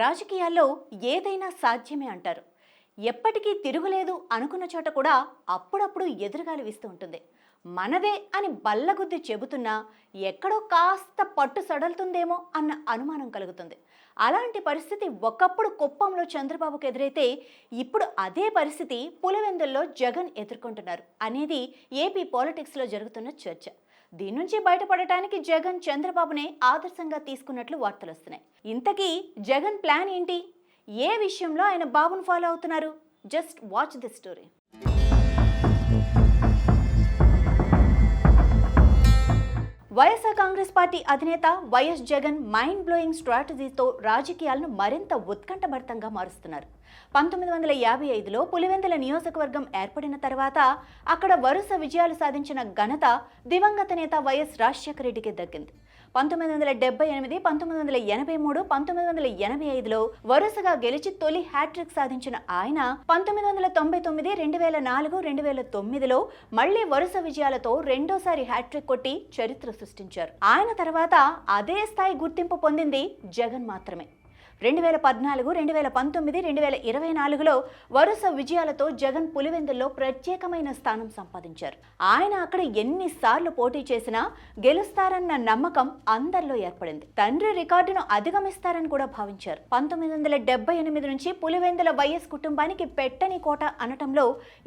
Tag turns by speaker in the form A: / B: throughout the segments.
A: రాజకీయాల్లో ఏదైనా సాధ్యమే అంటారు. ఎప్పటికీ తిరుగులేదు అనుకున్న చోట కూడా అప్పుడప్పుడు ఎదురుగాలి వీస్తూ ఉంటుంది. మనదే అని బల్లగుద్ది చెబుతున్నా ఎక్కడో కాస్త పట్టు సడలుతుందేమో అన్న అనుమానం కలుగుతుంది. అలాంటి పరిస్థితి ఒకప్పుడు కుప్పంలో చంద్రబాబుకు ఎదురైతే ఇప్పుడు అదే పరిస్థితి పులివెందుల్లో జగన్ ఎదుర్కొంటున్నారు అనేది ఏపీ పాలిటిక్స్లో జరుగుతున్న చర్చ. దీని నుంచి బయటపడటానికి జగన్ చంద్రబాబునే ఆదర్శంగా తీసుకున్నట్లు వార్తలు వస్తున్నాయి. ఇంతకీ జగన్ ప్లాన్ ఏంటి? ఏ విషయంలో ఆయన బాబును ఫాలో అవుతున్నారు? Just watch the story. YSR Congress party అధినేత వైఎస్ జగన్ మైండ్ బ్లోయింగ్ స్ట్రాటజీతో రాజకీయాలను మరింత ఉత్కంఠభరితంగా మారుస్తున్నారు. 1955లో పులివెందుల నియోజకవర్గం ఏర్పడిన తర్వాత అక్కడ వరుస విజయాలు సాధించిన ఘనత దివంగత నేత వైఎస్ రాజశేఖర రెడ్డికి దక్కింది. 1978, 1983, 1985లో వరుసగా గెలిచి తొలి హ్యాట్రిక్ సాధించిన ఆయన 1999, 2004, 2009లో మళ్లీ వరుస విజయాలతో రెండోసారి హ్యాట్రిక్ కొట్టి చరిత్ర సృష్టించారు. ఆయన తర్వాత అదే స్థాయి గుర్తింపు పొందింది జగన్ మాత్రమే. 2014, 2019, 2024లో వరుస విజయాలతో జగన్ పులివెందుల్లో ప్రత్యేకమైన స్థానం సంపాదించారు. ఆయన అక్కడ ఎన్నిసార్లు పోటీ చేసినా గెలుస్తారన్న నమ్మకం అందరిలో ఏర్పడింది. తండ్రి రికార్డును అధిగమిస్తారని కూడా భావించారు. 1978 నుంచి పులివెందుల వైఎస్ కుటుంబానికి పెట్టని కోట అనటంలో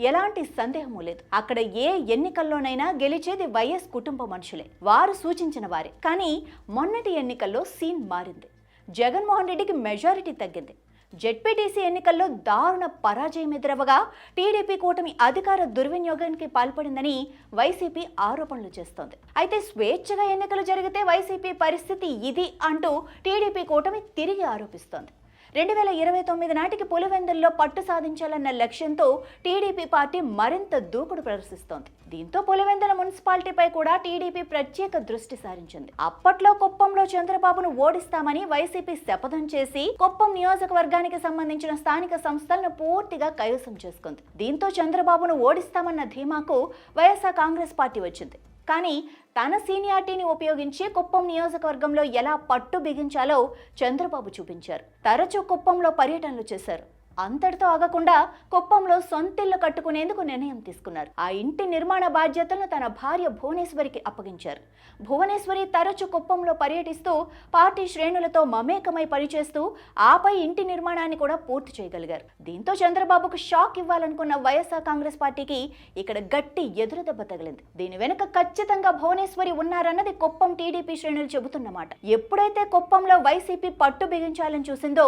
A: ఎలాంటి సందేహమూ లేదు. అక్కడ ఏ ఎన్నికల్లోనైనా గెలిచేది వైఎస్ కుటుంబ మనుషులే, వారు సూచించిన వారే. కానీ మొన్నటి ఎన్నికల్లో సీన్ మారింది. జగన్మోహన్ రెడ్డికి మెజారిటీ తగ్గింది. జెడ్పీటీసీ ఎన్నికల్లో దారుణ పరాజయం ఎదురవగా టీడీపీ కూటమి అధికార దుర్వినియోగానికి పాల్పడిందని వైసీపీ ఆరోపణలు చేస్తోంది. అయితే స్వేచ్ఛగా ఎన్నికలు జరిగితే వైసీపీ పరిస్థితి ఇది అంటూ టీడీపీ కూటమి తిరిగి ఆరోపిస్తోంది. 2029 నాటికి పులివెందుల్లో పట్టు సాధించాలన్న లక్ష్యంతో టీడీపీ పార్టీ మరింత దూకుడు ప్రదర్శిస్తోంది. దీంతో పులివెందుల మున్సిపాలిటీపై కూడా టీడీపీ ప్రత్యేక దృష్టి సారించింది. అప్పట్లో కుప్పంలో చంద్రబాబును ఓడిస్తామని వైసీపీ శపథం చేసి కుప్పం నియోజకవర్గానికి సంబంధించిన స్థానిక సంస్థలను పూర్తిగా కైవసం చేసుకుంది. దీంతో చంద్రబాబును ఓడిస్తామన్న ధీమాకు వైఎస్ఆర్ కాంగ్రెస్ పార్టీ వచ్చింది. కానీ తన సీనియారిటీని ఉపయోగించి కుప్పం నియోజకవర్గంలో ఎలా పట్టు బిగించాలో చంద్రబాబు చూపించారు. తరచూ కుప్పంలో పర్యటనలు చేశారు. అంతటితో ఆగకుండా కుప్పంలో సొంతిల్లు కట్టుకునేందుకు నిర్ణయం తీసుకున్నారు. ఆ ఇంటి నిర్మాణ బాధ్యతలను తన భార్య భువనేశ్వరికి అప్పగించారు. భువనేశ్వరి తరచూ కుప్పంలో పర్యటిస్తూ పార్టీ శ్రేణులతో మమేకమై పనిచేస్తూ ఆపై ఇంటి నిర్మాణాన్ని కూడా పూర్తి చేయగలిగారు. దీంతో చంద్రబాబుకు షాక్ ఇవ్వాలనుకున్న వైఎస్ఆర్ కాంగ్రెస్ పార్టీకి ఇక్కడ గట్టి ఎదురుదెబ్బ తగిలింది. దీని వెనుక ఖచ్చితంగా భువనేశ్వరి ఉన్నారన్నది కుప్పం టీడీపీ శ్రేణులు చెబుతున్నమాట. ఎప్పుడైతే కుప్పంలో వైసీపీ పట్టు బిగించాలని చూసిందో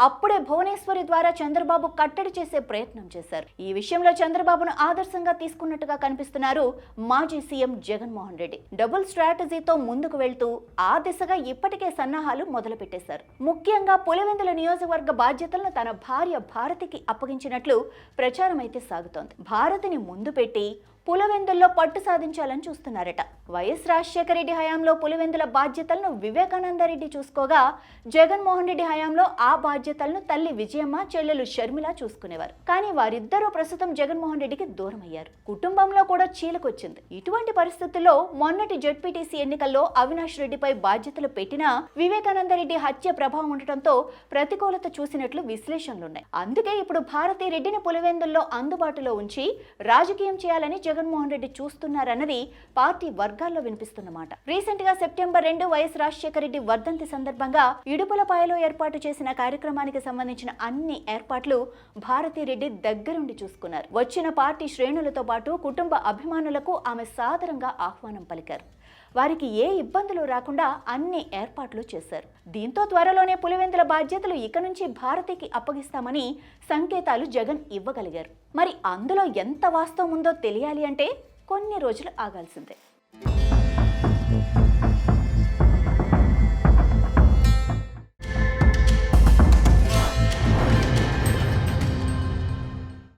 A: అప్పుడే భువనేశ్వరి ద్వారా చంద్రబాబు కట్టడి చేసే ప్రయత్నం చేశారు. ఈ విషయంలో చంద్రబాబును ఆదర్శంగా తీసుకున్నట్టుగా కనిపిస్తున్నారు మాజీ సీఎం జగన్మోహన్ రెడ్డి. డబుల్ స్ట్రాటజీతో ముందుకు వెళ్తూ ఆ దిశగా ఇప్పటికే సన్నాహాలు మొదలు పెట్టేశారు. ముఖ్యంగా పులివెందుల నియోజకవర్గ బాధ్యతలను తన భార్య భారతికి అప్పగించినట్లు ప్రచారం అయితే సాగుతోంది. భారతిని ముందు పెట్టి పులివెందుల్లో పట్టు సాధించాలని చూస్తున్నారట. వైఎస్ రాజశేఖర రెడ్డి హయాంలో పులివెందుల బాధ్యతలను వివేకానందరెడ్డి చూసుకోగా జగన్మోహన్ రెడ్డి హయాంలో ఆ బాధ్యతలను తల్లి విజయమ్మ, చెల్లెలు షర్మిల చూసుకునేవారు. కానీ వారిద్దరూ ప్రస్తుతం జగన్మోహన్ రెడ్డికి దూరం అయ్యారు. కుటుంబంలో కూడా చీలకొచ్చింది. ఇటువంటి పరిస్థితుల్లో మొన్నటి జెడ్పీటీసీ ఎన్నికల్లో అవినాష్ రెడ్డిపై బాధ్యతలు పెట్టినా వివేకానందరెడ్డి హత్య ప్రభావం ఉండటంతో ప్రతికూలత చూసినట్లు విశ్లేషణలున్నాయి. అందుకే ఇప్పుడు భారతీ రెడ్డిని పులివెందుల్లో అందుబాటులో ఉంచి రాజకీయం చేయాలని జగన్మోహన్ రెడ్డి చూస్తున్నారన్నది పార్టీ వర్గాల్లో వినిపిస్తున్నమాట. రీసెంట్ గా సెప్టెంబర్ 2 వైఎస్ రాజశేఖర రెడ్డి వర్ధంతి సందర్భంగా ఇడుపులపాయలో ఏర్పాటు చేసిన కార్యక్రమానికి సంబంధించిన అన్ని ఏర్పాట్లు భారతీ రెడ్డి దగ్గరుండి చూసుకున్నారు. వచ్చిన పార్టీ శ్రేణులతో పాటు కుటుంబ అభిమానులకు ఆమె సాదరంగా ఆహ్వానం పలికారు. వారికి ఏ ఇబ్బందులు రాకుండా అన్ని ఏర్పాట్లు చేశారు. దీంతో త్వరలోనే పులివెందుల బాధ్యతలు ఇక నుంచి భారతికి అప్పగిస్తామని సంకేతాలు జగన్ ఇవ్వగలిగారు. మరి అందులో ఎంత వాస్తవం ఉందో తెలియాలి అంటే కొన్ని రోజులు ఆగాల్సిందే.